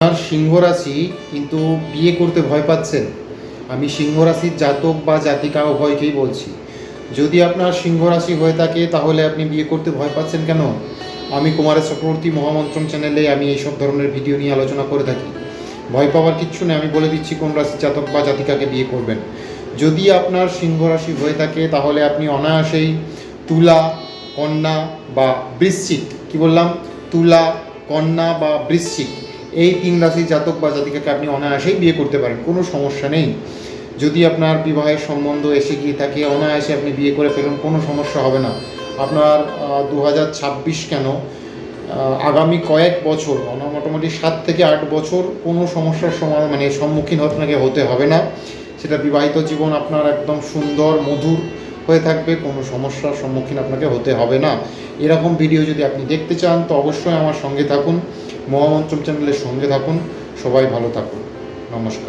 আর সিংহ রাশি কিন্তু বিয়ে করতে ভয় পাচ্ছেন। আমি সিংহ রাশির জাতক বা জাতিকা উভয়কেই বলছি, যদি আপনার সিংহ রাশি হয়ে থাকে তাহলে আপনি বিয়ে করতে ভয় পাচ্ছেন কেন? আমি কুমারের চক্রবর্তী মহামন্ত্রম চ্যানেলে আমি এইসব ধরনের ভিডিও নিয়ে আলোচনা করে থাকি। ভয় পাওয়ার কিচ্ছু নেই, আমি বলে দিচ্ছি কোন রাশির জাতক বা জাতিকাকে বিয়ে করবেন। যদি আপনার সিংহ রাশি হয়ে থাকে তাহলে আপনি অনায়াসেই তুলা, কন্যা বা বৃশ্চিক, কি বললাম, তুলা, কন্যা বা বৃশ্চিক, এই তিন রাশির জাতক বা জাতিকাকে আপনি অনায়াসেই বিয়ে করতে পারেন, কোনো সমস্যা নেই। যদি আপনার বিবাহের সম্বন্ধ এসে গিয়ে থাকে অনায়াসে আপনি বিয়ে করে ফেলুন, কোনো সমস্যা হবে না। আপনার 2026 কেন, আগামী কয়েক বছর, মোটামুটি 7 থেকে 8 বছর কোনো সমস্যার সম্মুখীন আপনাকে হতে হবে না। সেটা বিবাহিত জীবন আপনার একদম সুন্দর মধুর হয়ে থাকবে, কোনো সমস্যার সম্মুখীন আপনাকে হতে হবে না। এরকম ভিডিও যদি আপনি দেখতে চান তো অবশ্যই আমার সঙ্গে থাকুন, মহামন্ত্রম চ্যানেলের সঙ্গে থাকুন। সবাই ভালো থাকুন, নমস্কার।